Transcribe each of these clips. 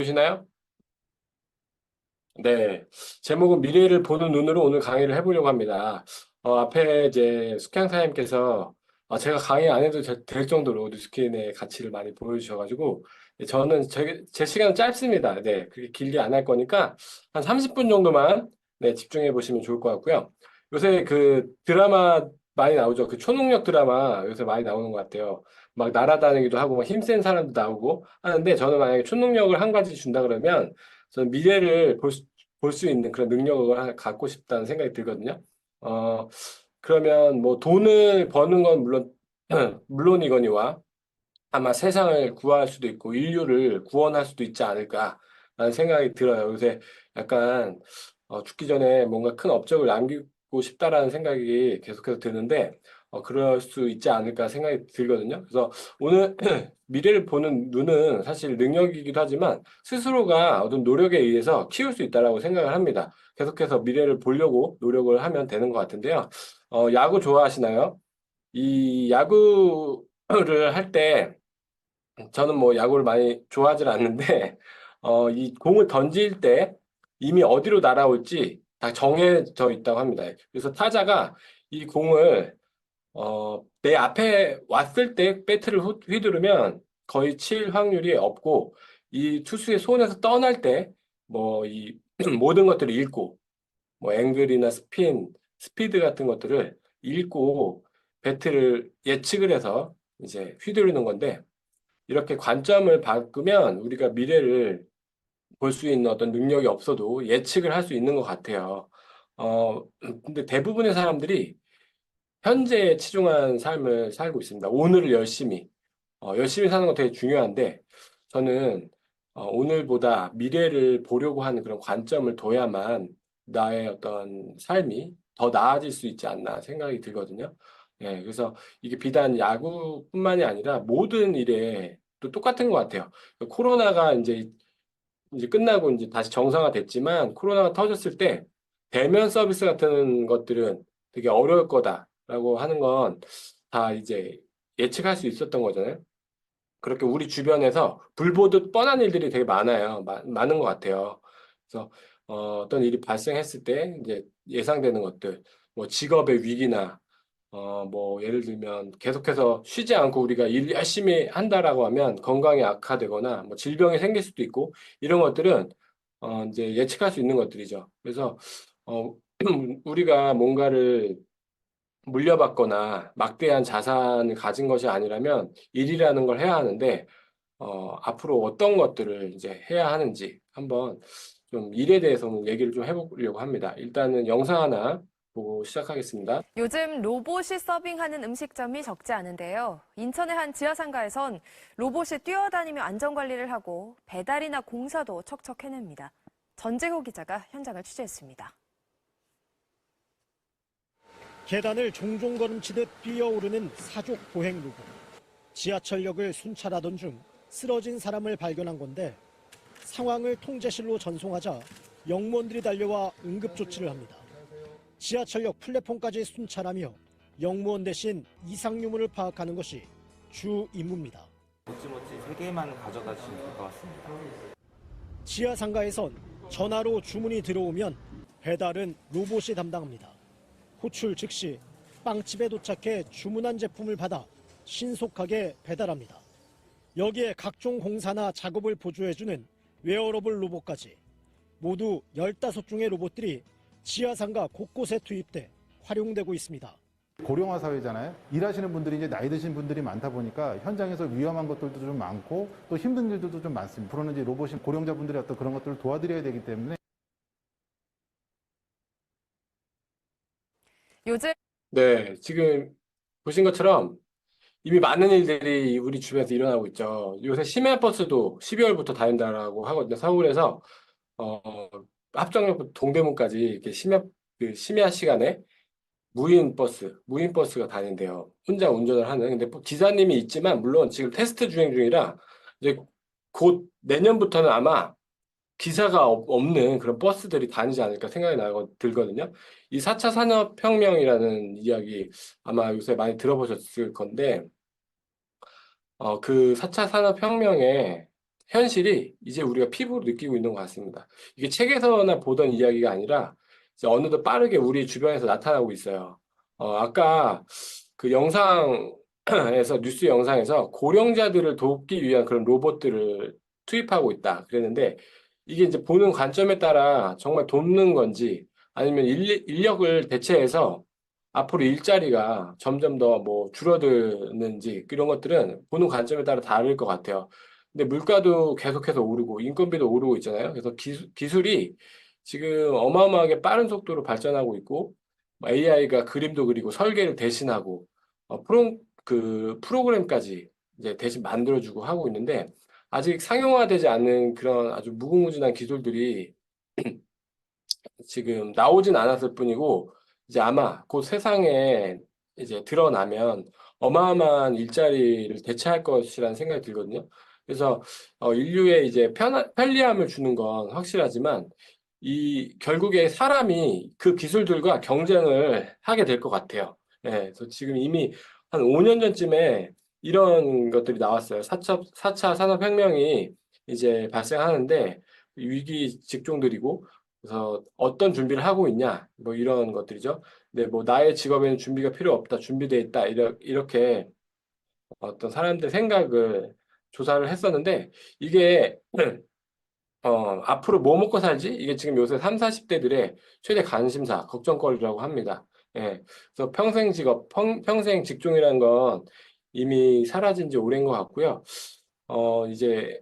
보시나요? 네. 제목은 미래를 보는 눈으로 오늘 강의를 해보려고 합니다. 앞에 이제 숙향 사장님께서 제가 강의 안 해도 될 정도로 뉴스킨의 가치를 많이 보여주셔가지고 저는 제 시간은 짧습니다. 네. 그렇게 길게 안 할 거니까 한 30분 정도만 네, 집중해 보시면 좋을 것 같고요. 요새 그 드라마 많이 나오죠. 그 초능력 드라마 요새 많이 나오는 것 같아요. 막 날아다니기도 하고 막 힘센 사람도 나오고 하는데 저는 만약에 초능력을 한 가지 준다 그러면 저는 미래를 볼 수 있는 그런 능력을 갖고 싶다는 생각이 들거든요. 어, 그러면 뭐 돈을 버는 건 물론, 물론이거니와 아마 세상을 구할 수도 있고 인류를 구원할 수도 있지 않을까라는 생각이 들어요. 요새 약간 죽기 전에 뭔가 큰 업적을 남기고 싶다라는 생각이 계속해서 드는데 그럴 수 있지 않을까 생각이 들거든요. 그래서 오늘 미래를 보는 눈은 사실 능력이기도 하지만 스스로가 어떤 노력에 의해서 키울 수 있다라고 생각을 합니다. 계속해서 미래를 보려고 노력을 하면 되는 것 같은데요. 야구 좋아하시나요? 이 야구를 할때 저는 뭐 야구를 많이 좋아하진 않는데, 이 공을 던질 때 이미 어디로 날아올지 다 정해져 있다고 합니다. 그래서 타자가 이 공을, 내 앞에 왔을 때 배트를 휘두르면 거의 칠 확률이 없고, 이 투수의 손에서 떠날 때, 뭐, 이 모든 것들을 읽고, 뭐, 앵글이나 스핀, 스피드 같은 것들을 읽고, 배트를 예측을 해서 이제 휘두르는 건데, 이렇게 관점을 바꾸면 우리가 미래를 볼 수 있는 어떤 능력이 없어도 예측을 할 수 있는 것 같아요. 근데 대부분의 사람들이 현재에 치중한 삶을 살고 있습니다. 오늘을 열심히 사는 건 되게 중요한데, 저는 오늘보다 미래를 보려고 하는 그런 관점을 둬야만 나의 어떤 삶이 더 나아질 수 있지 않나 생각이 들거든요. 예, 그래서 이게 비단 야구뿐만이 아니라 모든 일에 또 똑같은 것 같아요. 코로나가 이제 끝나고 이제 다시 정상화됐지만 코로나가 터졌을 때 대면 서비스 같은 것들은 되게 어려울 거다라고 하는 건 다 이제 예측할 수 있었던 거잖아요. 그렇게 우리 주변에서 불보듯 뻔한 일들이 되게 많아요. 많은 것 같아요. 그래서 어떤 일이 발생했을 때 이제 예상되는 것들, 뭐 직업의 위기나 뭐 예를 들면 계속해서 쉬지 않고 우리가 일 열심히 한다라고 하면 건강이 악화되거나 뭐 질병이 생길 수도 있고 이런 것들은 이제 예측할 수 있는 것들이죠. 그래서 어, 우리가 뭔가를 물려받거나 막대한 자산을 가진 것이 아니라면 일이라는 걸 해야 하는데, 앞으로 어떤 것들을 이제 해야 하는지 한번 좀 일에 대해서 얘기를 좀 해보려고 합니다. 일단은 영상 하나 보고 시작하겠습니다. 요즘 로봇이 서빙하는 음식점이 적지 않은데요. 인천의 한 지하상가에선 로봇이 뛰어다니며 안전관리를 하고 배달이나 공사도 척척 해냅니다. 전재호 기자가 현장을 취재했습니다. 계단을 종종 걸음치듯 뛰어오르는 사족 보행 로봇. 지하철역을 순찰하던 중 쓰러진 사람을 발견한 건데 상황을 통제실로 전송하자 영무원들이 달려와 응급조치를 합니다. 지하철역 플랫폼까지 순찰하며 영무원 대신 이상 유무를 파악하는 것이 주 임무입니다. 모찌모찌 3개만 가져다 주시면 될 것 같습니다. 지하 상가에선 전화로 주문이 들어오면 배달은 로봇이 담당합니다. 호출 즉시 빵집에 도착해 주문한 제품을 받아 신속하게 배달합니다. 여기에 각종 공사나 작업을 보조해주는 웨어러블 로봇까지 모두 15종의 로봇들이 지하상가 곳곳에 투입돼 활용되고 있습니다. 고령화 사회잖아요. 일하시는 분들이 이제 나이 드신 분들이 많다 보니까 현장에서 위험한 것들도 좀 많고 또 힘든 일들도 좀 많습니다. 앞으로는 이제 로봇이 고령자분들의 어떤 그런 것들을 도와드려야 되기 때문에 요즘 네, 지금 보신 것처럼 이미 많은 일들이 우리 주변에서 일어나고 있죠. 요새 심야버스도 12월부터 다닌다라고 하거든요. 서울에서 어, 합정역부터 동대문까지 이렇게 심야 시간에 무인 버스가 다닌대요. 혼자 운전을 하는. 근데 기사님이 있지만, 물론 지금 테스트 주행 중이라, 이제 곧 내년부터는 아마 기사가 없는 그런 버스들이 다니지 않을까 생각이 들거든요. 이 4차 산업혁명이라는 이야기 아마 요새 많이 들어보셨을 건데, 그 4차 산업혁명의 현실이 이제 우리가 피부로 느끼고 있는 것 같습니다. 이게 책에서나 보던 이야기가 아니라 이제 어느덧 빠르게 우리 주변에서 나타나고 있어요. 아까 그 영상에서, 뉴스 영상에서 고령자들을 돕기 위한 그런 로봇들을 투입하고 있다 그랬는데 이게 이제 보는 관점에 따라 정말 돕는 건지 아니면 인력을 대체해서 앞으로 일자리가 점점 더 뭐 줄어드는지 이런 것들은 보는 관점에 따라 다를 것 같아요. 근데 물가도 계속해서 오르고 인건비도 오르고 있잖아요. 그래서 기술이 지금 어마어마하게 빠른 속도로 발전하고 있고 AI가 그림도 그리고 설계를 대신하고 프로그램까지 이제 대신 만들어주고 하고 있는데 아직 상용화되지 않은 그런 아주 무궁무진한 기술들이 지금 나오진 않았을 뿐이고 이제 아마 곧 세상에 이제 드러나면 어마어마한 일자리를 대체할 것이라는 생각이 들거든요. 그래서 인류의 이제 편리함을 주는 건 확실하지만 이 결국에 사람이 그 기술들과 경쟁을 하게 될 것 같아요. 예, 그래서 지금 이미 한 5년 전쯤에 이런 것들이 나왔어요. 4차 산업혁명이 이제 발생하는데 위기 직종들이고 그래서 어떤 준비를 하고 있냐 뭐 이런 것들이죠. 근데 뭐 나의 직업에는 준비가 필요 없다, 준비돼 있다 이렇게 어떤 사람들 생각을 조사를 했었는데 이게 앞으로 뭐 먹고 살지? 이게 지금 요새 3, 40대들의 최대 관심사, 걱정거리라고 합니다. 예. 그래서 평생 직업, 평생 직종이라는 건 이미 사라진 지 오래인 것 같고요. 이제,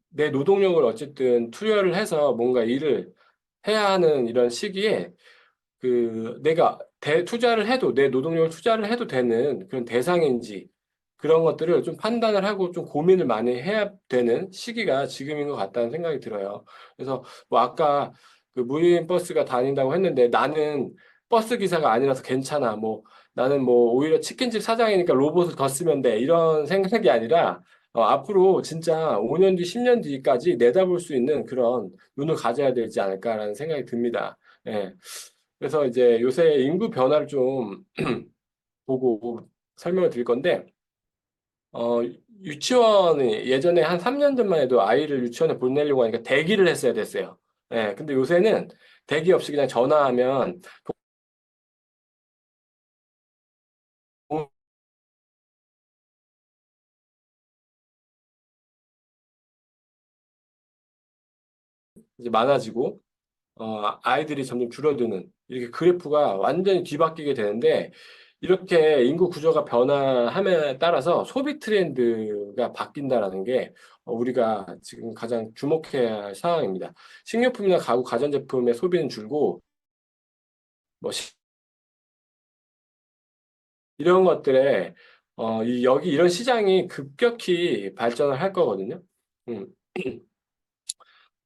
내 노동력을 어쨌든 투여를 해서 뭔가 일을 해야 하는 이런 시기에 내가 투자를 해도, 내 노동력을 투자를 해도 되는 그런 대상인지 그런 것들을 좀 판단을 하고 좀 고민을 많이 해야 되는 시기가 지금인 것 같다는 생각이 들어요. 그래서 뭐 아까 그 무인 버스가 다닌다고 했는데 나는 버스 기사가 아니라서 괜찮아. 뭐 나는 뭐 오히려 치킨집 사장이니까 로봇을 더 쓰면 돼. 이런 생각이 아니라 앞으로 진짜 5년 뒤, 10년 뒤까지 내다볼 수 있는 그런 눈을 가져야 되지 않을까라는 생각이 듭니다. 예. 그래서 이제 요새 인구 변화를 좀 보고 설명을 드릴 건데, 어, 유치원이 예전에 한 3년 전만 해도 아이를 유치원에 보내려고 하니까 대기를 했어야 됐어요. 예, 근데 요새는 대기 없이 그냥 전화하면 이제 많아지고, 아이들이 점점 줄어드는 이렇게 그래프가 완전히 뒤바뀌게 되는데 이렇게 인구 구조가 변화함에 따라서 소비 트렌드가 바뀐다라는 게 우리가 지금 가장 주목해야 할 상황입니다. 식료품이나 가구, 가전제품의 소비는 줄고 뭐 이런 것들에 여기 이런 시장이 급격히 발전을 할 거거든요. 음.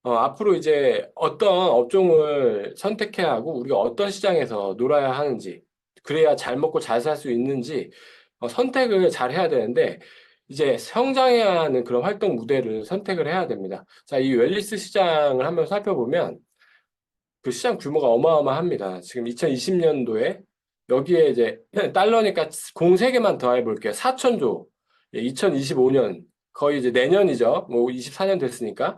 앞으로 이제 어떤 업종을 선택해야 하고 우리가 어떤 시장에서 놀아야 하는지 그래야 잘 먹고 잘 살 수 있는지 선택을 잘 해야 되는데 이제 성장해야 하는 그런 활동 무대를 선택을 해야 됩니다. 자, 이 웰니스 시장을 한번 살펴보면 그 시장 규모가 어마어마합니다. 지금 2020년도에 여기에 이제 달러니까 공 3개만 더 해볼게요. 4천조. 2025년 거의 이제 내년이죠. 뭐 24년 됐으니까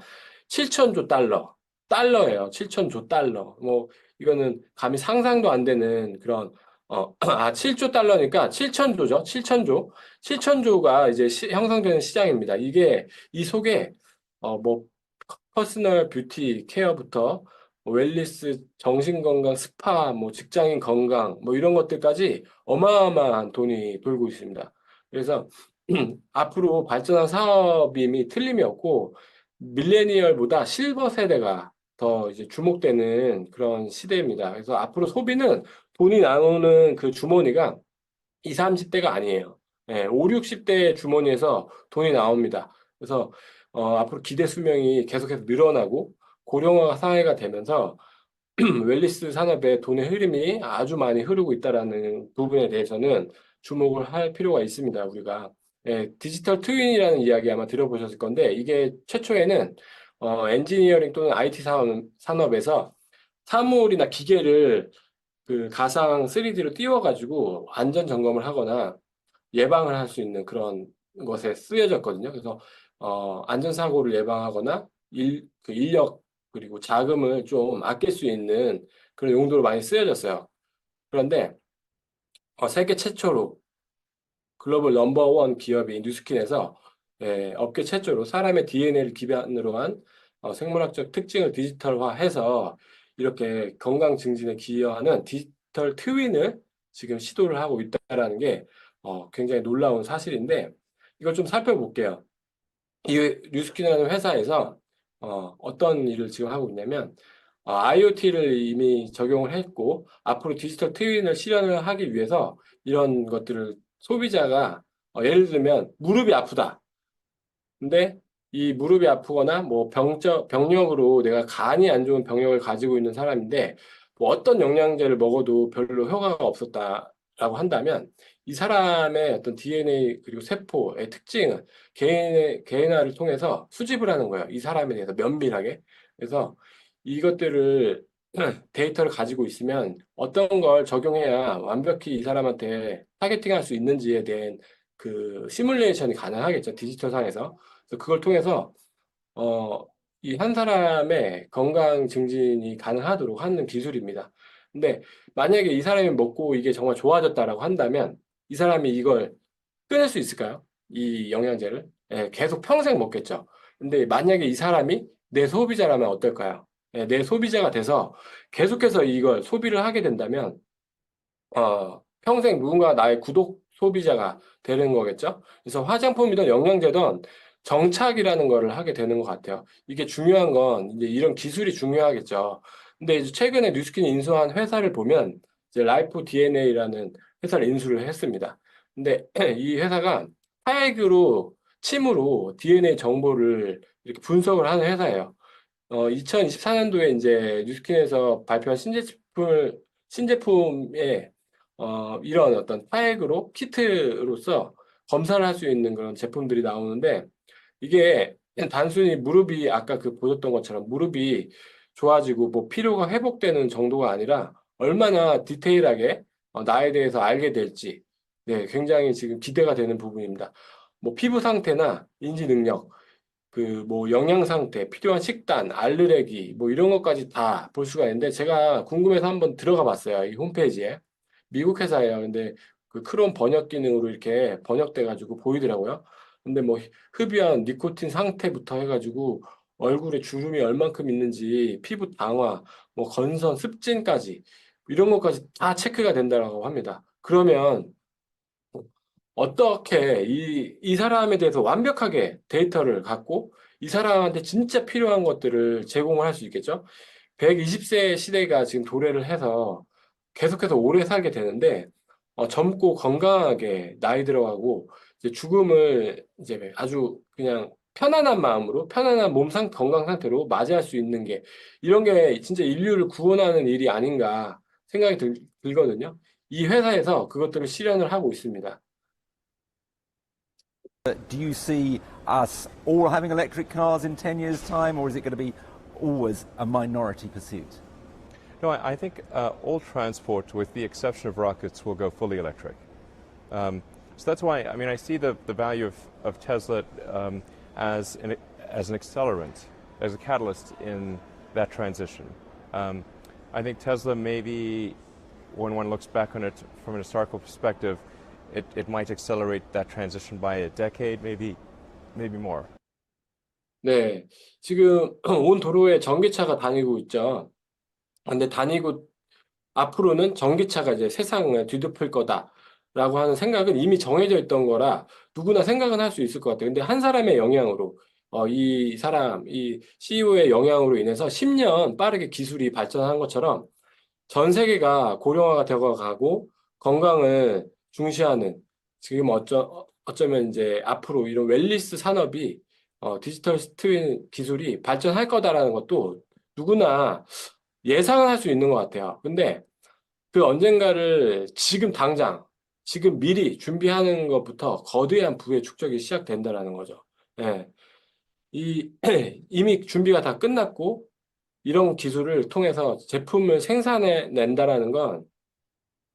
7천조 달러. 달러예요. 7천조 달러. 뭐 이거는 감히 상상도 안 되는 그런 7조 달러니까 7천조죠. 7천조. 7천조가 이제 형성되는 시장입니다. 이게 이 속에 뭐 퍼스널 뷰티 케어부터 웰니스, 정신건강, 스파, 뭐 직장인 건강, 뭐 이런 것들까지 어마어마한 돈이 돌고 있습니다. 그래서 앞으로 발전한 사업임이 틀림이 없고 밀레니얼보다 실버 세대가 더 이제 주목되는 그런 시대입니다. 그래서 앞으로 소비는 돈이 나오는 그 주머니가 20, 30대가 아니에요. 예, 5, 60대 주머니에서 돈이 나옵니다. 그래서 앞으로 기대 수명이 계속해서 늘어나고 고령화 사회가 되면서 웰니스 산업에 돈의 흐름이 아주 많이 흐르고 있다라는 부분에 대해서는 주목을 할 필요가 있습니다. 우리가 디지털 트윈이라는 이야기 아마 들어보셨을 건데 이게 최초에는 엔지니어링 또는 IT 산업에서 사물이나 기계를 그 가상 3D로 띄워가지고 안전 점검을 하거나 예방을 할 수 있는 그런 것에 쓰여졌거든요. 그래서 안전사고를 예방하거나 그 인력 그리고 자금을 좀 아낄 수 있는 그런 용도로 많이 쓰여졌어요. 그런데 세계 최초로 글로벌 넘버원 기업인 뉴스킨에서 업계 최초로 사람의 DNA를 기반으로 한 생물학적 특징을 디지털화해서 이렇게 건강 증진에 기여하는 디지털 트윈을 지금 시도를 하고 있다라는 게 굉장히 놀라운 사실인데 이걸 좀 살펴볼게요. 이 뉴스킨이라는 회사에서 어떤 일을 지금 하고 있냐면 IoT를 이미 적용을 했고 앞으로 디지털 트윈을 실현을 하기 위해서 이런 것들을 소비자가 예를 들면 무릎이 아프다. 근데 이 무릎이 아프거나 뭐 병력으로 내가 간이 안 좋은 병력을 가지고 있는 사람인데 뭐 어떤 영양제를 먹어도 별로 효과가 없었다라고 한다면 이 사람의 어떤 DNA 그리고 세포의 특징을 개인화를 통해서 수집을 하는 거예요. 이 사람에 대해서 면밀하게. 그래서 이것들을 데이터를 가지고 있으면 어떤 걸 적용해야 완벽히 이 사람한테 타겟팅할 수 있는지에 대한 그 시뮬레이션이 가능하겠죠. 디지털상에서. 그래서 그걸 통해서 이 한 사람의 건강 증진이 가능하도록 하는 기술입니다. 근데 만약에 이 사람이 먹고 이게 정말 좋아졌다라고 한다면 이 사람이 이걸 끊을 수 있을까요? 이 영양제를? 계속 평생 먹겠죠. 근데 만약에 이 사람이 내 소비자라면 어떨까요? 내 소비자가 돼서 계속해서 이걸 소비를 하게 된다면 평생 누군가 나의 구독 소비자가 되는 거겠죠? 그래서 화장품이든 영양제든 정착이라는 거를 하게 되는 것 같아요. 이게 중요한 건 이제 이런 기술이 중요하겠죠. 근데 이제 최근에 뉴스킨이 인수한 회사를 보면 이제 라이프 DNA라는 회사를 인수를 했습니다. 근데 이 회사가 타액으로 침으로 DNA 정보를 이렇게 분석을 하는 회사예요. 2024년도에 이제 뉴스킨에서 발표한 신제품에 이런 어떤 타액으로 키트로서 검사를 할 수 있는 그런 제품들이 나오는데 이게 그냥 단순히 무릎이 아까 그 보셨던 것처럼 무릎이 좋아지고 뭐 피로가 회복되는 정도가 아니라 얼마나 디테일하게 나에 대해서 알게 될지 굉장히 지금 기대가 되는 부분입니다. 뭐 피부 상태나 인지 능력 그 뭐 영양 상태, 필요한 식단, 알레르기 뭐 이런 것까지 다 볼 수가 있는데 제가 궁금해서 한번 들어가 봤어요. 이 홈페이지에. 미국 회사예요. 근데 그 크롬 번역 기능으로 이렇게 번역돼 가지고 보이더라고요. 근데 뭐 흡연, 니코틴 상태부터 해가지고 얼굴에 주름이 얼만큼 있는지, 피부 당화, 뭐 건선, 습진까지 이런 것까지 다 체크가 된다고 합니다. 그러면 어떻게 이 사람에 대해서 완벽하게 데이터를 갖고 이 사람한테 진짜 필요한 것들을 제공을 할 수 있겠죠? 120세 시대가 지금 도래를 해서 계속해서 오래 살게 되는데 젊고 건강하게 나이 들어가고 이제 죽음을 이제 아주 그냥 편안한 마음으로 편안한 건강 상태로 맞이할 수 있는 게 이런 게 진짜 인류를 구원하는 일이 아닌가 생각이 들거든요. 이 회사에서 그것들을 실현을 하고 있습니다. Do you see us all having electric cars in 10 years' time, or is it going to be always a minority pursuit? No, I think all transport, with the exception of rockets, will go fully electric. So that's why, I mean, I see the value of Tesla as an accelerant, as a catalyst in that transition. I think Tesla maybe, when one looks back on it from an historical perspective, it might accelerate that transition by a decade, maybe more. 네, 지금 온 도로에 전기차가 다니고 있죠. 근데 다니고 앞으로는 전기차가 이제 세상을 뒤덮을 거다라고 하는 생각은 이미 정해져 있던 거라 누구나 생각은 할 수 있을 것 같아요. 근데 한 사람의 영향으로 이 CEO의 영향으로 인해서 10년 빠르게 기술이 발전한 것처럼 전 세계가 고령화가 되어가고 건강을 중시하는 지금 어쩌면 이제 앞으로 이런 웰니스 산업이 디지털 트윈 기술이 발전할 거다라는 것도 누구나 예상을 할 수 있는 것 같아요. 근데 그 언젠가를 지금 당장, 지금 미리 준비하는 것부터 거대한 부의 축적이 시작된다라는 거죠. 예. 이미 준비가 다 끝났고 이런 기술을 통해서 제품을 생산해 낸다라는 건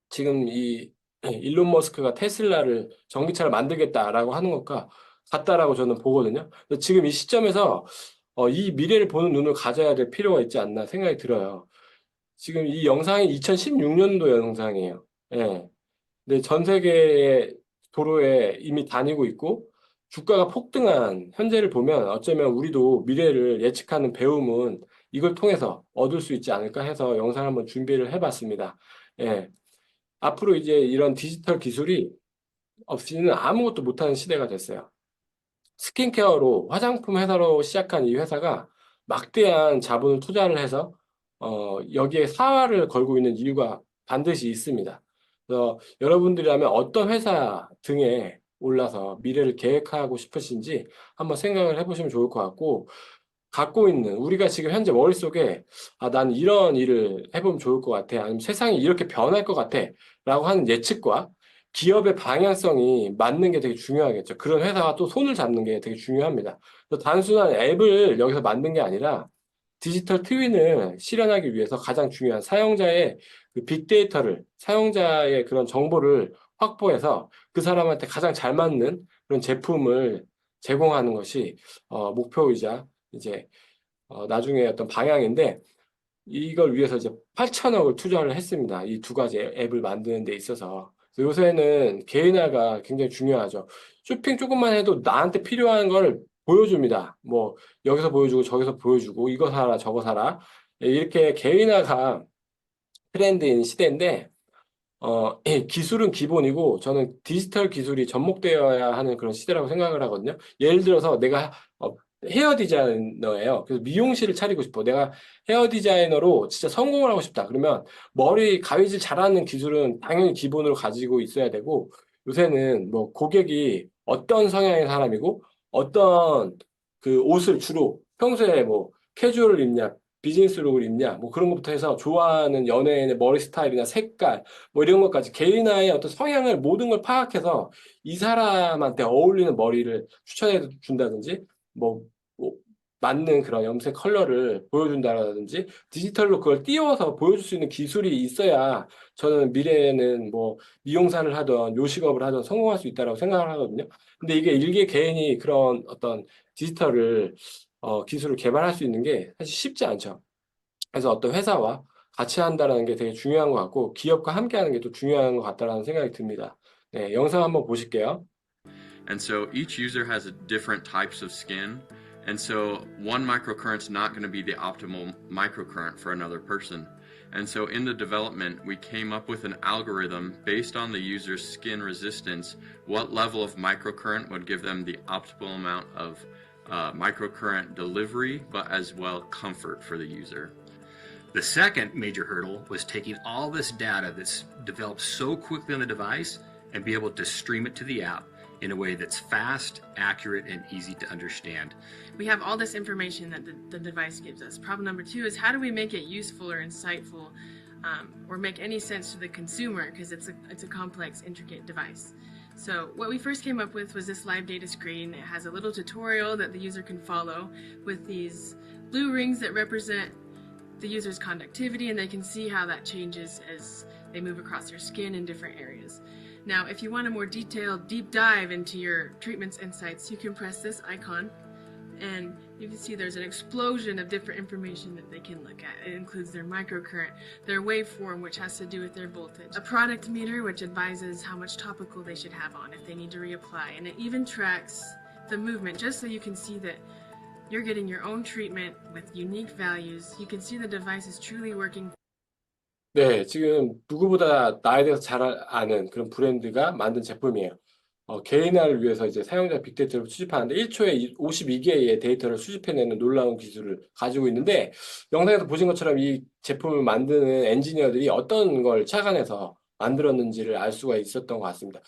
지금 이 일론 머스크가 테슬라를 전기차를 만들겠다라고 하는 것과 같다라고 저는 보거든요. 그래서 지금 이 시점에서 이 미래를 보는 눈을 가져야 될 필요가 있지 않나 생각이 들어요. 지금 이 영상이 2016년도 영상이에요. 예. 근데 전 세계의 도로에 이미 다니고 있고 주가가 폭등한 현재를 보면 어쩌면 우리도 미래를 예측하는 배움은 이걸 통해서 얻을 수 있지 않을까 해서 영상을 한번 준비를 해봤습니다. 예. 앞으로 이제 이런 디지털 기술이 없이는 아무것도 못하는 시대가 됐어요. 스킨케어로 화장품 회사로 시작한 이 회사가 막대한 자본을 투자를 해서 여기에 사활을 걸고 있는 이유가 반드시 있습니다. 그래서 여러분들이라면 어떤 회사 등에 올라서 미래를 계획하고 싶으신지 한번 생각을 해보시면 좋을 것 같고, 갖고 있는 우리가 지금 현재 머릿속에 난 이런 일을 해보면 좋을 것 같아, 아니면 세상이 이렇게 변할 것 같아 라고 하는 예측과 기업의 방향성이 맞는 게 되게 중요하겠죠. 그런 회사가 또 손을 잡는 게 되게 중요합니다. 그래서 단순한 앱을 여기서 만든 게 아니라 디지털 트윈을 실현하기 위해서 가장 중요한 사용자의 그 빅데이터를, 사용자의 그런 정보를 확보해서 그 사람한테 가장 잘 맞는 그런 제품을 제공하는 것이 목표이자 이제 나중에 어떤 방향인데, 이걸 위해서 이제 8천억을 투자를 했습니다. 이 두 가지 앱을 만드는 데 있어서. 그래서 요새는 개인화가 굉장히 중요하죠. 쇼핑 조금만 해도 나한테 필요한 걸 보여줍니다. 뭐 여기서 보여주고 저기서 보여주고 이거 사라 저거 사라. 이렇게 개인화가 트렌드인 시대인데 기술은 기본이고 저는 디지털 기술이 접목되어야 하는 그런 시대라고 생각을 하거든요. 예를 들어서 내가 헤어 디자이너예요. 그래서 미용실을 차리고 싶어. 내가 헤어 디자이너로 진짜 성공을 하고 싶다. 그러면 머리 가위질 잘하는 기술은 당연히 기본으로 가지고 있어야 되고, 요새는 뭐 고객이 어떤 성향의 사람이고 어떤 그 옷을 주로 평소에 뭐 캐주얼을 입냐, 비즈니스룩을 입냐, 뭐 그런 것부터 해서 좋아하는 연예인의 머리 스타일이나 색깔, 뭐 이런 것까지 개인화의 어떤 성향을 모든 걸 파악해서 이 사람한테 어울리는 머리를 추천해 준다든지, 뭐, 뭐 맞는 그런 염색 컬러를 보여준다든지 디지털로 그걸 띄워서 보여줄 수 있는 기술이 있어야 저는 미래에는 뭐 미용사를 하던 요식업을 하던 성공할 수 있다고 생각을 하거든요. 근데 이게 일개 개인이 그런 어떤 디지털을 기술을 개발할 수 있는 게 사실 쉽지 않죠. 그래서 어떤 회사와 같이 한다는 게 되게 중요한 것 같고, 기업과 함께 하는 게 또 중요한 것 같다라는 생각이 듭니다. 네, 영상 한번 보실게요. And so each user has different types of skin. And so one microcurrent's not going to be the optimal microcurrent for another person. And so in the development, we came up with an algorithm based on the user's skin resistance, what level of microcurrent would give them the optimal amount of microcurrent delivery, but as well comfort for the user. The second major hurdle was taking all this data that's developed so quickly on the device and be able to stream it to the app in a way that's fast, accurate, and easy to understand. We have all this information that the device gives us. Problem number two is how do we make it useful or insightful or make any sense to the consumer, because it's a complex, intricate device. So what we first came up with was this live data screen. It has a little tutorial that the user can follow with these blue rings that represent the user's conductivity, and they can see how that changes as they move across their skin in different areas. Now, if you want a more detailed deep dive into your treatment's insights, you can press this icon and you can see there's an explosion of different information that they can look at. It includes their microcurrent, their waveform, which has to do with their voltage, a product meter, which advises how much topical they should have on if they need to reapply, and it even tracks the movement just so you can see that you're getting your own treatment with unique values. You can see the device is truly working. 네, 지금 누구보다 나에 대해서 잘 아는 그런 브랜드가 만든 제품이에요. 개인화를 위해서 이제 사용자 빅데이터를 수집하는데 1초에 52개의 데이터를 수집해내는 놀라운 기술을 가지고 있는데, 영상에서 보신 것처럼 이 제품을 만드는 엔지니어들이 어떤 걸 착안해서 만들었는지를 알 수가 있었던 것 같습니다.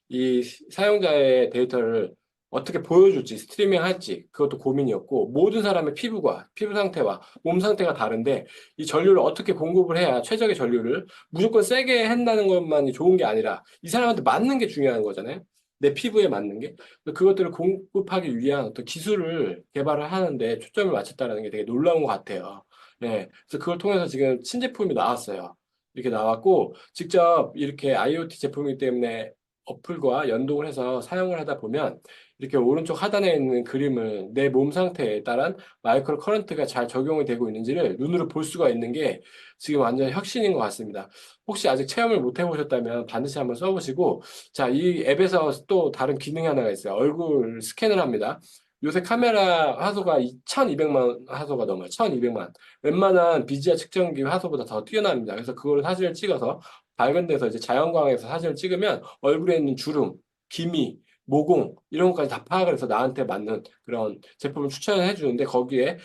이 사용자의 데이터를 어떻게 보여줄지, 스트리밍 할지, 그것도 고민이었고, 모든 사람의 피부가, 피부 상태와 몸 상태가 다른데, 이 전류를 어떻게 공급을 해야 최적의 전류를 무조건 세게 한다는 것만이 좋은 게 아니라, 이 사람한테 맞는 게 중요한 거잖아요. 내 피부에 맞는 게. 그것들을 공급하기 위한 어떤 기술을 개발을 하는데 초점을 맞췄다는 게 되게 놀라운 것 같아요. 네. 그래서 그걸 통해서 지금 신제품이 나왔어요. 이렇게 나왔고, 직접 이렇게 IoT 제품이기 때문에 어플과 연동을 해서 사용을 하다 보면 이렇게 오른쪽 하단에 있는 그림을 내 몸 상태에 따른 마이크로 커런트가 잘 적용이 되고 있는지를 눈으로 볼 수가 있는 게 지금 완전 혁신인 것 같습니다. 혹시 아직 체험을 못 해보셨다면 반드시 한번 써보시고, 자, 이 앱에서 또 다른 기능이 하나가 있어요. 얼굴 스캔을 합니다. 요새 카메라 화소가 1200만 화소가 넘어요. 1200만. 웬만한 비지아 측정기 화소보다 더 뛰어납니다. 그래서 그걸 사진을 찍어서 밝은 데서 이제 자연광에서 사진을 찍으면 얼굴에 있는 주름, 기미, 모공 이런 것까지 다 파악을 해서 나한테 맞는 그런 제품을 추천해 주는데 거기에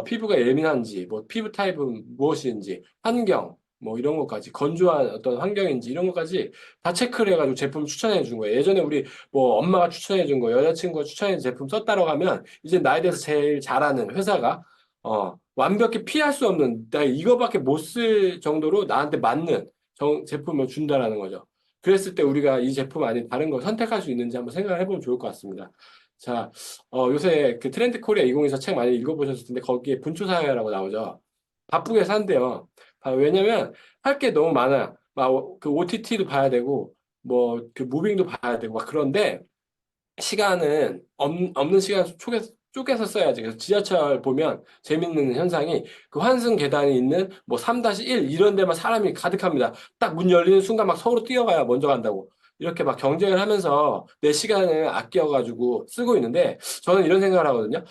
피부가 예민한지, 뭐 피부 타입은 무엇인지, 환경, 뭐 이런 것까지 건조한 어떤 환경인지 이런 것까지 다 체크를 해가지고 제품 추천해 준 거예요. 예전에 우리 뭐 엄마가 추천해 준 거, 여자친구가 추천해 준 제품 썼다고 하면 이제 나에 대해서 제일 잘하는 회사가 완벽히 피할 수 없는 나 이거밖에 못 쓸 정도로 나한테 맞는 제품을 준다라는 거죠. 그랬을 때 우리가 이 제품 아닌 다른 걸 선택할 수 있는지 한번 생각을 해보면 좋을 것 같습니다. 자, 요새 그 트렌드 코리아 2024 책 많이 읽어보셨을 텐데 거기에 분초사회라고 나오죠. 바쁘게 산대요. 왜냐면 할 게 너무 많아. 막 그 OTT도 봐야 되고 뭐 그 무빙도 봐야 되고 막 그런데 시간은 없는 시간 쪼개서 써야지. 그래서 지하철 보면 재밌는 현상이 그 환승 계단이 있는 뭐 3-1 이런 데만 사람이 가득합니다. 딱 문 열리는 순간 막 서로 뛰어가야 먼저 간다고. 이렇게 막 경쟁을 하면서 내 시간을 아껴가지고 쓰고 있는데 저는 이런 생각을 하거든요.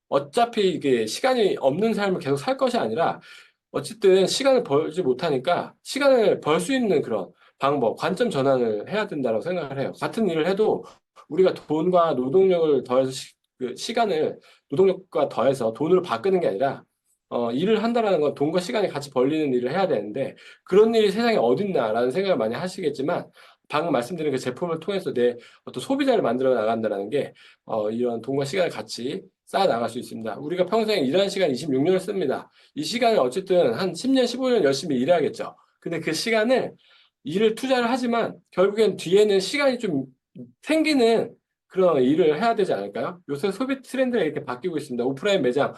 어차피 이게 시간이 없는 삶을 계속 살 것이 아니라 어쨌든 시간을 벌지 못하니까 시간을 벌 수 있는 그런 방법, 관점 전환을 해야 된다고 생각을 해요. 같은 일을 해도 우리가 돈과 노동력을 더해서 그 시간을 노동력과 더해서 돈으로 바꾸는 게 아니라 일을 한다라는 건 돈과 시간이 같이 벌리는 일을 해야 되는데 그런 일이 세상에 어딨나라는 생각을 많이 하시겠지만 방금 말씀드린 그 제품을 통해서 내 어떤 소비자를 만들어 나간다라는 게 이런 돈과 시간을 같이 쌓아 나갈 수 있습니다. 우리가 평생 일하는 시간 26년을 씁니다. 이 시간을 어쨌든 한 10년, 15년 열심히 일해야겠죠. 근데 그 시간을 일을 투자를 하지만 결국엔 뒤에는 시간이 좀 생기는 그런 일을 해야 되지 않을까요? 요새 소비 트렌드가 이렇게 바뀌고 있습니다. 오프라인 매장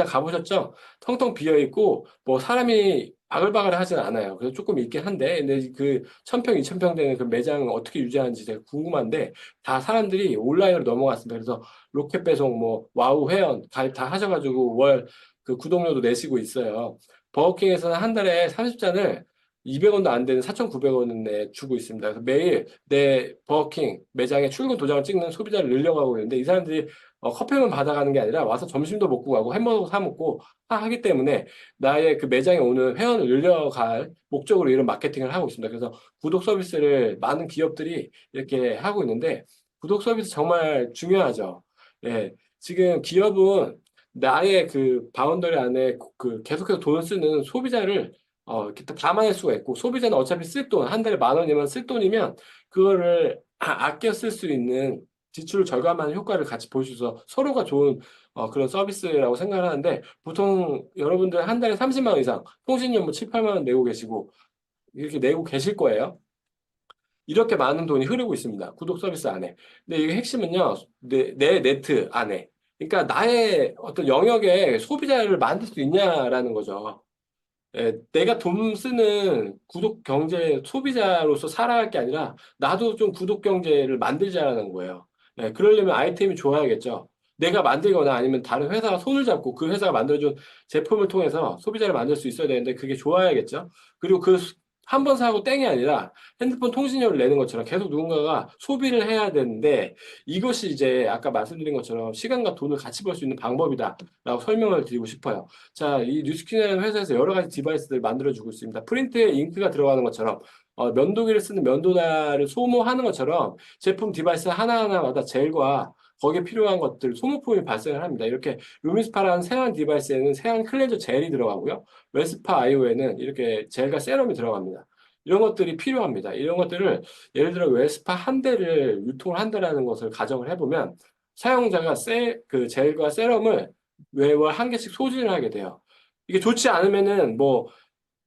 가보셨죠? 텅텅 비어 있고 뭐 사람이 바글바글 하진 않아요. 그래서 조금 있긴 한데 근데 그 1000평, 2000평 되는 그 매장을 어떻게 유지하는지 되게 궁금한데 다 사람들이 온라인으로 넘어갔습니다. 그래서 로켓 배송, 뭐 와우 회원 가입 다 하셔가지고 월 그 구독료도 내시고 있어요. 버거킹에서는 한 달에 30잔을 200원도 안 되는 4,900원에 주고 있습니다. 그래서 매일 내 버거킹 매장에 출근 도장을 찍는 소비자를 늘려가고 있는데 이 사람들이 커피만 받아가는 게 아니라 와서 점심도 먹고 가고 햄버거 사 먹고 하기 때문에 나의 그 매장에 오는 회원을 늘려갈 목적으로 이런 마케팅을 하고 있습니다. 그래서 구독 서비스를 많은 기업들이 이렇게 하고 있는데 구독 서비스 정말 중요하죠. 예, 지금 기업은 나의 그 바운더리 안에 그 계속해서 돈을 쓰는 소비자를 이렇게 담아낼 수가 있고 소비자는 어차피 쓸 돈, 한 달에 10,000원이면 쓸 돈이면 그거를 아껴 쓸 수 있는 지출을 절감하는 효과를 같이 볼 수 있어서 서로가 좋은 그런 서비스라고 생각을 하는데 보통 여러분들 한 달에 30만 원 이상 통신료 뭐 7, 8만 원 내고 계시고 이렇게 내고 계실 거예요. 이렇게 많은 돈이 흐르고 있습니다. 구독 서비스 안에. 근데 이게 핵심은요, 내 네트 안에. 그러니까 나의 어떤 영역에 소비자를 만들 수 있냐라는 거죠. 내가 돈 쓰는 구독 경제 소비자로서 살아갈 게 아니라 나도 좀 구독 경제를 만들자라는 거예요. 그러려면 아이템이 좋아야겠죠. 내가 만들거나 아니면 다른 회사가 손을 잡고 그 회사가 만들어준 제품을 통해서 소비자를 만들 수 있어야 되는데 그게 좋아야겠죠. 그리고 그 한 번 사고 땡이 아니라 핸드폰 통신료를 내는 것처럼 계속 누군가가 소비를 해야 되는데 이것이 이제 아까 말씀드린 것처럼 시간과 돈을 같이 벌 수 있는 방법이다라고 설명을 드리고 싶어요. 자, 이 뉴스킨이라는 회사에서 여러 가지 디바이스들을 만들어주고 있습니다. 프린트에 잉크가 들어가는 것처럼 면도기를 쓰는 면도날을 소모하는 것처럼 제품 디바이스 하나하나마다 젤과 거기에 필요한 것들 소모품이 발생을 합니다. 이렇게 루미스파라는 세안 디바이스에는 세안 클렌저 젤이 들어가고요. 웨스파 아이오에는 이렇게 젤과 세럼이 들어갑니다. 이런 것들이 필요합니다. 이런 것들을 예를 들어 웨스파 한 대를 유통을 한다라는 것을 가정을 해보면 사용자가 그 젤과 세럼을 매월 한 개씩 소진을 하게 돼요. 이게 좋지 않으면은 뭐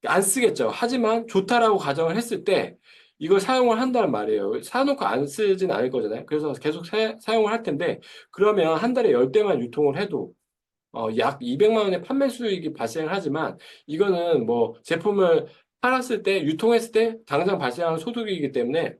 안 쓰겠죠. 하지만 좋다라고 가정을 했을 때 이걸 사용을 한다는 말이에요. 사놓고 안 쓰진 않을 거잖아요. 그래서 계속 사용을 할 텐데 그러면 한 달에 10대만 유통을 해도 약 200만 원의 판매 수익이 발생을 하지만 이거는 뭐 제품을 팔았을 때 유통했을 때 당장 발생하는 소득이기 때문에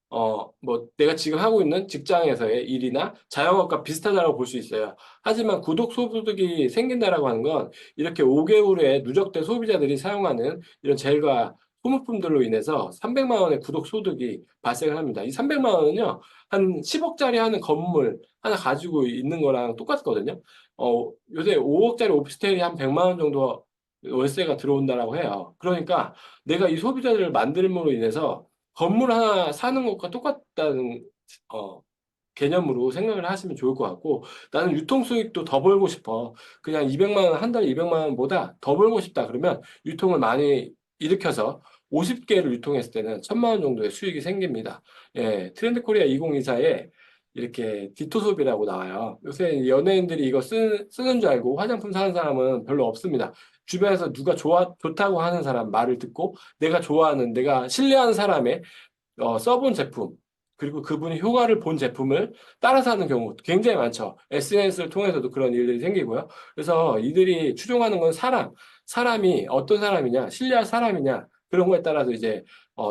뭐 내가 지금 하고 있는 직장에서의 일이나 자영업과 비슷하다고 볼 수 있어요. 하지만 구독 소득이 생긴다라고 하는 건 이렇게 5개월에 누적된 소비자들이 사용하는 이런 젤과 소모품들로 인해서 300만 원의 구독 소득이 발생을 합니다. 이 300만 원은요, 한 10억짜리 하는 건물 하나 가지고 있는 거랑 똑같거든요. 요새 5억짜리 오피스텔이 한 100만 원 정도 월세가 들어온다라고 해요. 그러니까 내가 이 소비자들을 만들므로 인해서 건물 하나 사는 것과 똑같다는 개념으로 생각을 하시면 좋을 것 같고, 나는 유통 수익도 더 벌고 싶어. 그냥 200만 원, 한 달에 200만 원보다 더 벌고 싶다. 그러면 유통을 많이 일으켜서 50개를 유통했을 때는 1000만 원 정도의 수익이 생깁니다. 예, 트렌드 코리아 2024에 이렇게 디토소비라고 나와요. 요새 연예인들이 이거 쓰는 줄 알고 화장품 사는 사람은 별로 없습니다. 주변에서 누가 좋다고 하는 사람 말을 듣고 내가 좋아하는, 내가 신뢰하는 사람의 써본 제품, 그리고 그분이 효과를 본 제품을 따라서 하는 경우 굉장히 많죠. SNS를 통해서도 그런 일들이 생기고요. 그래서 이들이 추종하는 건 사람이 어떤 사람이냐, 신뢰할 사람이냐, 그런 거에 따라서 이제,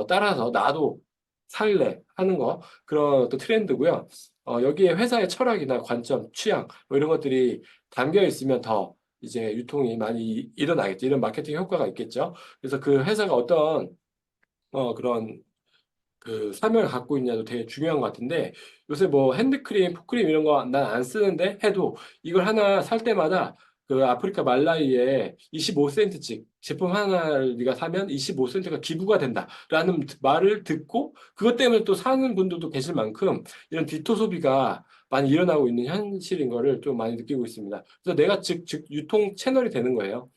따라서 나도 살래 하는 거, 그런 또 트렌드고요. 여기에 회사의 철학이나 관점, 취향, 뭐 이런 것들이 담겨 있으면 더 이제 유통이 많이 일어나겠죠. 이런 마케팅 효과가 있겠죠. 그래서 그 회사가 어떤, 그런 그 사명을 갖고 있냐도 되게 중요한 것 같은데, 요새 뭐 핸드크림, 풋크림 이런 거 난 안 쓰는데 해도 이걸 하나 살 때마다 그 아프리카 말라위에 25센트씩 제품 하나를 네가 사면 25센트가 기부가 된다라는 말을 듣고 그것 때문에 또 사는 분들도 계실 만큼 이런 디토 소비가 많이 일어나고 있는 현실인 거를 좀 많이 느끼고 있습니다. 그래서 내가 즉 유통 채널이 되는 거예요.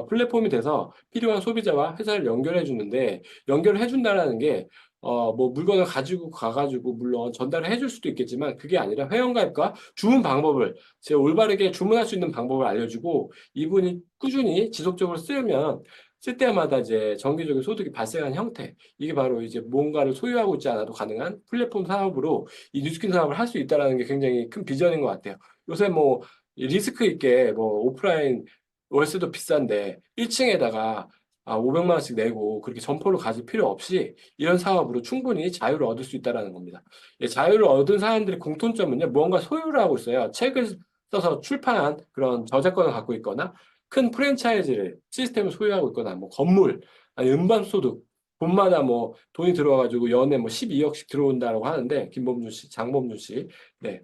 플랫폼이 돼서 필요한 소비자와 회사를 연결해 주는데, 연결을 해 준다라는 게 뭐 물건을 가지고 가가지고 물론 전달을 해줄 수도 있겠지만 그게 아니라 회원가입과 주문 방법을 제가 올바르게 주문할 수 있는 방법을 알려주고 이분이 꾸준히 지속적으로 쓰면 쓸 때마다 이제 정기적인 소득이 발생하는 형태, 이게 바로 이제 뭔가를 소유하고 있지 않아도 가능한 플랫폼 사업으로 이 뉴스킨 사업을 할 수 있다라는 게 굉장히 큰 비전인 것 같아요. 요새 뭐 리스크 있게 뭐 오프라인 월세도 비싼데 1층에다가 500만 원씩 내고 그렇게 점포를 가질 필요 없이 이런 사업으로 충분히 자유를 얻을 수 있다는 겁니다. 예, 자유를 얻은 사람들의 공통점은요, 무언가 소유를 하고 있어요. 책을 써서 출판한 그런 저작권을 갖고 있거나 큰 프랜차이즈를 시스템을 소유하고 있거나 뭐 건물, 아니 음반 소득, 봄마다 뭐 돈이 들어와가지고 연에 뭐 12억씩 들어온다고 하는데 김범준 씨, 장범준 씨, 네.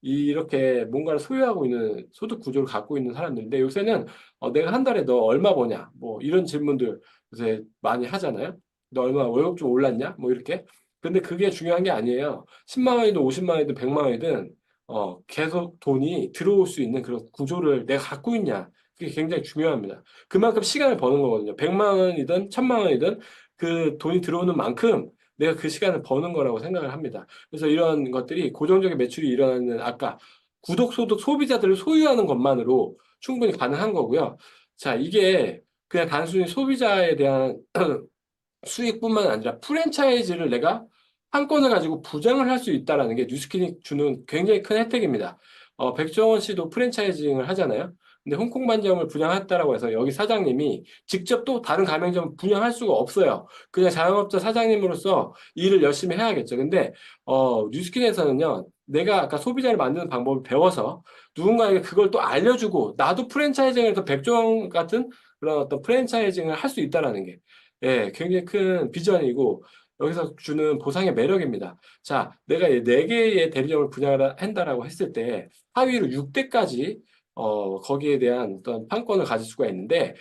이렇게 뭔가를 소유하고 있는 소득 구조를 갖고 있는 사람들인데, 요새는 내가 한 달에 너 얼마 버냐 뭐 이런 질문들 요새 많이 하잖아요. 너 얼마 월급 좀 올랐냐 뭐 이렇게. 근데 그게 중요한 게 아니에요. 10만 원이든 50만 원이든 100만 원이든 계속 돈이 들어올 수 있는 그런 구조를 내가 갖고 있냐, 그게 굉장히 중요합니다. 그만큼 시간을 버는 거거든요. 100만 원이든 1000만 원이든 그 돈이 들어오는 만큼 내가 그 시간을 버는 거라고 생각을 합니다. 그래서 이런 것들이 고정적인 매출이 일어나는, 아까 구독, 소득, 소비자들을 소유하는 것만으로 충분히 가능한 거고요. 자, 이게 그냥 단순히 소비자에 대한 수익뿐만 아니라 프랜차이즈를 내가 한 건을 가지고 부장을 할 수 있다는 게 뉴스킨이 주는 굉장히 큰 혜택입니다. 백종원 씨도 프랜차이징을 하잖아요. 근데 홍콩 반점을 분양했다라고 해서 여기 사장님이 직접 또 다른 가맹점을 분양할 수가 없어요. 그냥 자영업자 사장님으로서 일을 열심히 해야겠죠. 근데 뉴스킨에서는요, 내가 아까 소비자를 만드는 방법을 배워서 누군가에게 그걸 또 알려주고 나도 프랜차이징을 해서 백종원 같은 그런 어떤 프랜차이징을 할 수 있다라는 게, 예, 굉장히 큰 비전이고 여기서 주는 보상의 매력입니다. 자, 내가 4개의 대리점을 분양을 한다라고 했을 때 하위로 6대까지 거기에 대한 어떤 판권을 가질 수가 있는데,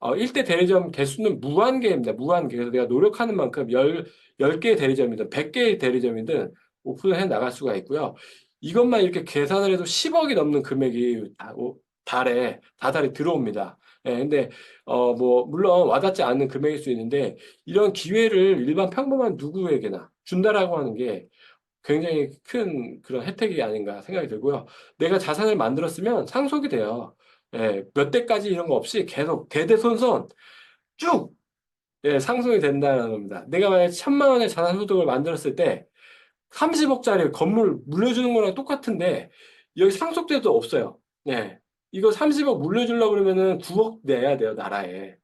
1대 대리점 개수는 무한개입니다. 무한개. 그래서 내가 노력하는 만큼 10개의 대리점이든 100개의 대리점이든 오픈을 해 나갈 수가 있고요. 이것만 이렇게 계산을 해도 10억이 넘는 금액이 다달에 들어옵니다. 예, 근데, 뭐, 물론 와닿지 않는 금액일 수 있는데, 이런 기회를 일반 평범한 누구에게나 준다라고 하는 게 굉장히 큰 그런 혜택이 아닌가 생각이 들고요. 내가 자산을 만들었으면 상속이 돼요. 예, 몇 대까지 이런 거 없이 계속 대대손손 쭉, 예, 상속이 된다는 겁니다. 내가 만약에 1000만 원의 자산 소득을 만들었을 때 30억짜리 건물 물려주는 거랑 똑같은데 여기 상속제도 없어요. 예. 이거 30억 물려주려고 그러면은 9억 내야 돼요, 나라에.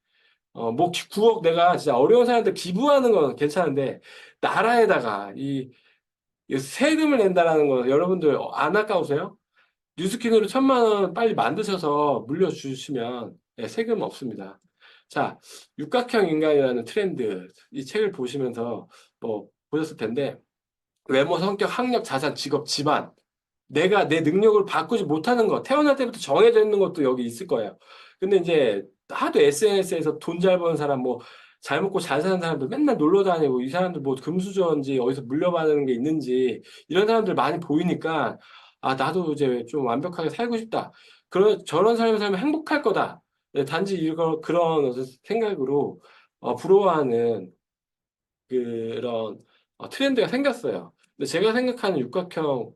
뭐 9억 내가 진짜 어려운 사람한테 기부하는 건 괜찮은데 나라에다가 이 세금을 낸다라는 거 여러분들 안 아까우세요? 뉴스킨으로 1,000만 원 빨리 만드셔서 물려주시면 세금 없습니다. 자, 육각형 인간이라는 트렌드 이 책을 보시면서 뭐 보셨을 텐데 외모, 성격, 학력, 자산, 직업, 집안 내가 내 능력을 바꾸지 못하는 것 태어날 때부터 정해져 있는 것도 여기 있을 거예요. 근데 이제 하도 SNS에서 돈 잘 버는 사람 뭐 잘 먹고 잘 사는 사람들 맨날 놀러 다니고 이 사람들 뭐 금수저인지 어디서 물려받는 게 있는지 이런 사람들 많이 보이니까 아 나도 이제 좀 완벽하게 살고 싶다. 그런 저런 삶을 살면 행복할 거다. 단지 이거 그런 어떤 생각으로 부러워하는 그런 트렌드가 생겼어요. 근데 제가 생각하는 육각형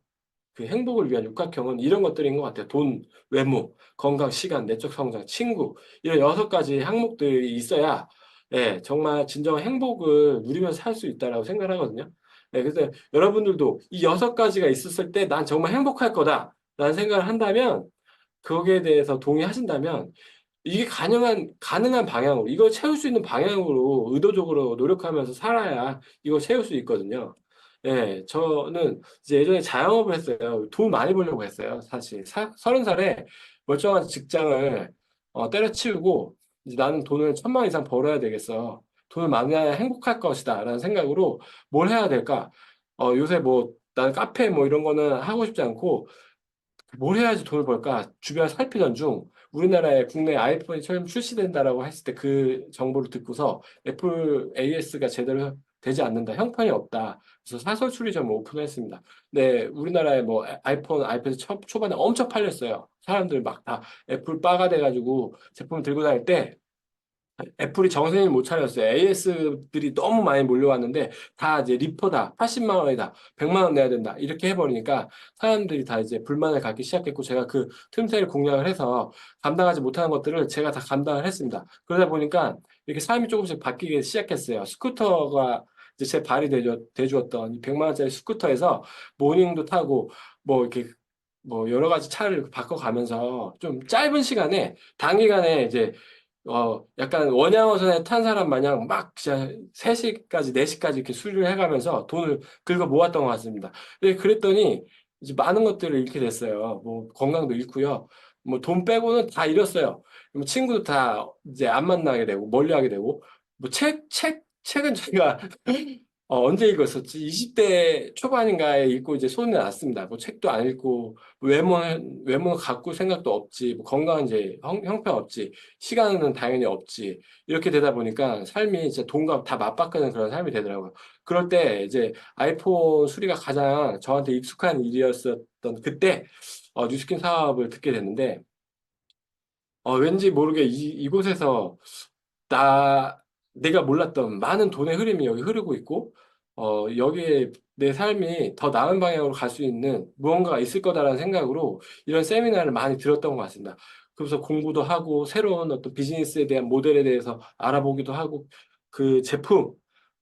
그 행복을 위한 육각형은 이런 것들인 것 같아요. 돈, 외모, 건강, 시간, 내적 성장, 친구 이런 6가지 항목들이 있어야 정말 진정한 행복을 누리면서 살 수 있다라고 생각을 하거든요. 그래서 여러분들도 이 6가지가 있었을 때 난 정말 행복할 거다라는 생각을 한다면 거기에 대해서 동의하신다면 이게 가능한 방향으로 이걸 채울 수 있는 방향으로 의도적으로 노력하면서 살아야 이걸 채울 수 있거든요. 저는 이제 예전에 자영업을 했어요. 돈 많이 벌려고 했어요. 사실 30살에 멀쩡한 직장을 때려치우고 이제 나는 돈을 1,000만 원 이상 벌어야 되겠어. 돈을 많아야 행복할 것이다라는 생각으로 뭘 해야 될까? 요새 뭐 나는 카페 뭐 이런 거는 하고 싶지 않고 뭘 해야지 돈을 벌까? 주변을 살피던 중 우리나라에 국내 아이폰이 처음 출시된다라고 했을 때 그 정보를 듣고서 애플 AS가 제대로 되지 않는다. 형편이 없다. 그래서 사설 수리점을 오픈했습니다. 네, 우리나라에 뭐 아이폰, 아이패드 초반에 엄청 팔렸어요. 사람들 막 다 애플 바가 돼가지고 제품 들고 다닐 때 애플이 정신을 못 차렸어요. AS들이 너무 많이 몰려왔는데 다 이제 리퍼다, 80만 원이다, 100만 원 내야 된다 이렇게 해버리니까 사람들이 다 이제 불만을 갖기 시작했고 제가 그 틈새를 공략을 해서 감당하지 못하는 것들을 제가 다 감당을 했습니다. 그러다 보니까 이렇게 삶이 조금씩 바뀌기 시작했어요. 스쿠터가 이제 제 발이 돼주었던 이 100만 원짜리 스쿠터에서 모닝도 타고 뭐 이렇게 뭐 여러 가지 차를 바꿔가면서 좀 짧은 시간에 단기간에 이제 약간 원양어선에 탄 사람 마냥 막 진짜 3시까지, 4시까지 이렇게 수리를 해가면서 돈을 긁어 모았던 것 같습니다. 그랬더니 이제 많은 것들을 잃게 됐어요. 뭐 건강도 잃고요. 뭐 돈 빼고는 다 잃었어요. 뭐 친구도 다 이제 안 만나게 되고 멀리하게 되고 뭐 책은 제가 언제 읽었었지? 20대 초반인가에 읽고 이제 손을 놨습니다. 뭐 책도 안 읽고 외모는 갖고 생각도 없지, 뭐 건강은 이제 형편 없지, 시간은 당연히 없지. 이렇게 되다 보니까 삶이 진짜 돈과 다 맞바꾸는 그런 삶이 되더라고요. 그럴 때 이제 아이폰 수리가 가장 저한테 익숙한 일이었었던 그때 뉴스킨 사업을 듣게 됐는데 왠지 모르게 이곳에서 나, 내가 몰랐던 많은 돈의 흐름이 여기 흐르고 있고, 여기에 내 삶이 더 나은 방향으로 갈 수 있는 무언가가 있을 거다라는 생각으로 이런 세미나를 많이 들었던 것 같습니다. 그래서 공부도 하고, 새로운 어떤 비즈니스에 대한 모델에 대해서 알아보기도 하고, 그 제품,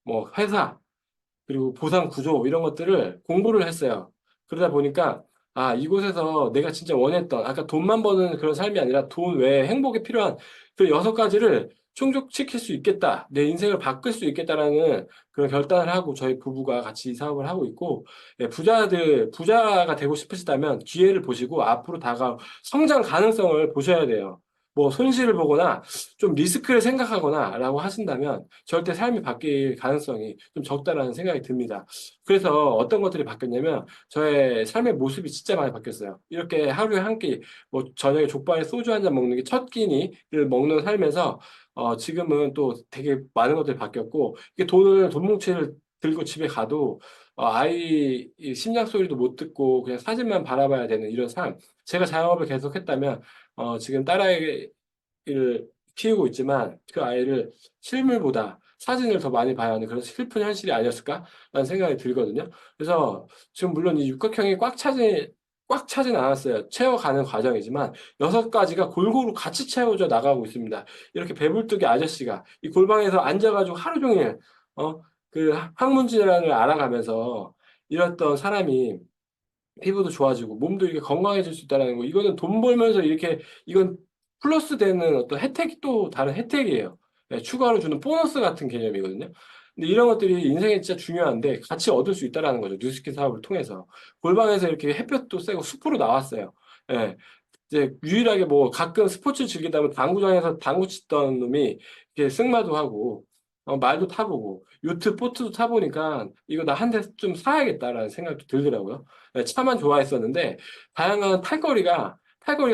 뭐 회사, 그리고 보상 구조 이런 것들을 공부를 했어요. 그러다 보니까 아, 이곳에서 내가 진짜 원했던 아까 돈만 버는 그런 삶이 아니라 돈 외에 행복이 필요한 그 6가지를 충족시킬 수 있겠다. 내 인생을 바꿀 수 있겠다라는 그런 결단을 하고 저희 부부가 같이 이 사업을 하고 있고 부자가 되고 싶으시다면 기회를 보시고 앞으로 다가올 성장 가능성을 보셔야 돼요. 뭐 손실을 보거나 좀 리스크를 생각하거나 라고 하신다면 절대 삶이 바뀔 가능성이 좀 적다라는 생각이 듭니다. 그래서 어떤 것들이 바뀌었냐면 저의 삶의 모습이 진짜 많이 바뀌었어요. 이렇게 하루에 한 끼, 뭐 저녁에 족발에 소주 한 잔 먹는 게 첫 끼니를 먹는 삶에서 지금은 또 되게 많은 것들이 바뀌었고 이게 돈 뭉치를 들고 집에 가도 아이 이 심장 소리도 못 듣고 그냥 사진만 바라봐야 되는 이런 삶. 제가 자영업을 계속했다면 지금 딸아이를 키우고 있지만 그 아이를 실물보다 사진을 더 많이 봐야 하는 그런 슬픈 현실이 아니었을까라는 생각이 들거든요. 그래서 지금 물론 이 육각형이 꽉 차진 않았어요. 채워가는 과정이지만 6가지가 골고루 같이 채워져 나가고 있습니다. 이렇게 배불뚝이 아저씨가 이 골방에서 앉아가지고 하루 종일 그 학문 질환을 알아가면서 이랬던 사람이 피부도 좋아지고 몸도 이렇게 건강해질 수 있다는 거. 이거는 돈 벌면서 이렇게 이건 플러스 되는 어떤 혜택이 또 다른 혜택이에요. 추가로 주는 보너스 같은 개념이거든요. 근데 이런 것들이 인생에 진짜 중요한데 같이 얻을 수 있다라는 거죠. 뉴스킨 사업을 통해서. 골방에서 이렇게 햇볕도 쐬고 숲으로 나왔어요. 예. 이제 유일하게 뭐 가끔 스포츠 즐기다 보면 당구장에서 당구 치던 놈이 이렇게 승마도 하고 말도 타보고 요트 보트도 타보니까 이거 나 한 대 좀 사야겠다라는 생각도 들더라고요. 네, 차만 좋아했었는데 다양한 탈거리가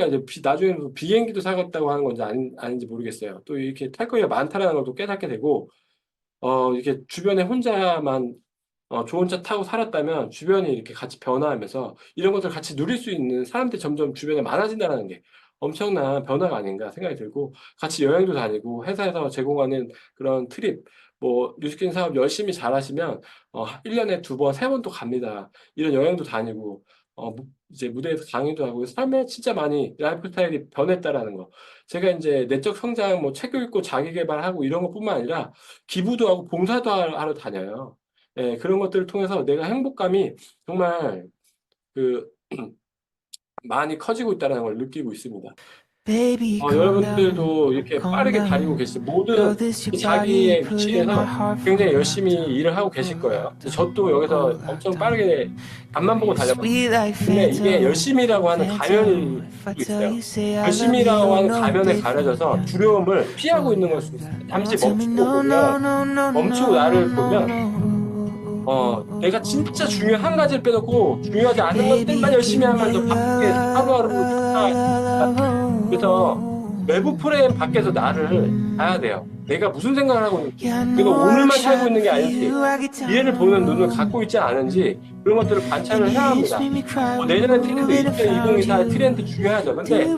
이제 나중에는 비행기도 사겠다고 하는 건지 아닌지 모르겠어요. 또 이렇게 탈거리가 많다라는 걸 또 깨닫게 되고 이렇게 주변에 혼자만 좋은 차 타고 살았다면 주변이 이렇게 같이 변화하면서 이런 것들 같이 누릴 수 있는 사람들이 점점 주변에 많아진다는 게 엄청난 변화가 아닌가 생각이 들고 같이 여행도 다니고 회사에서 제공하는 그런 트립 뭐 뉴스킨 사업 열심히 잘하시면 1년에 2번, 3번 또 갑니다. 이런 여행도 다니고 이제 무대에서 강의도 하고 삶에 진짜 많이 라이프 스타일이 변했다라는 거. 제가 이제 내적 성장, 뭐 책 읽고 자기 개발하고 이런 것뿐만 아니라 기부도 하고 봉사도 하러 다녀요. 예, 그런 것들을 통해서 내가 행복감이 정말 그 많이 커지고 있다는 걸 느끼고 있습니다. 여러분들도 이렇게 빠르게 다니고 계시죠. 모든 자기의 위치에서 굉장히 열심히 일을 하고 계실 거예요. 저도 여기서 엄청 빠르게 앞만 보고 달려봤어요. 근데 이게 열심히라고 하는 가면이 있어요. 열심히라고 하는 가면에 가려져서 두려움을 피하고 있는 걸 수 있어요. 잠시 멈추고 나를 보면 내가 진짜 중요한 한 가지를 빼놓고 중요하지 않은 것들만 열심히 하면서 밖에 하루하루 그래서 외부 프레임 밖에서 나를 봐야 돼요. 내가 무슨 생각을 하고 있는지, 내가 오늘만 살고 있는 게 아닌지, 미래를 보는 눈을 갖고 있지 않은지 그런 것들을 관찰을 해야 합니다. 내년의 트렌드, 2024의 트렌드 중요하죠. 근데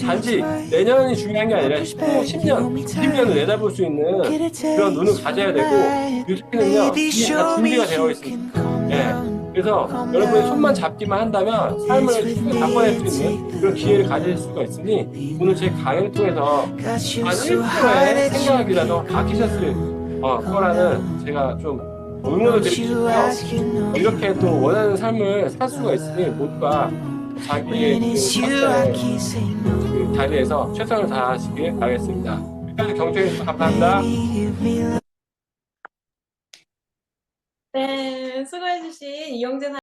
단지 내년이 중요한 게 아니라 10년, 20년을 내다볼 수 있는 그런 눈을 가져야 되고 뉴스킨은요, 이게 다 준비가 되어 있습니다. 예. 그래서 여러분이 손만 잡기만 한다면 삶을 바꿔낼 수 있는 그런 기회를 가질 수가 있으니 오늘 제 강의를 통해서 한 1%의 생각이라도 바뀌셨을 거라는 제가 좀 응원을 드리고 싶고요. 이렇게 또 원하는 삶을 살 수가 있으니 모두가 자기의 각자의 그 자리에서 최선을 다하시길 바라겠습니다. 여기까지 경청해주셔서 감사합니다. 네, 수고해주신 이영재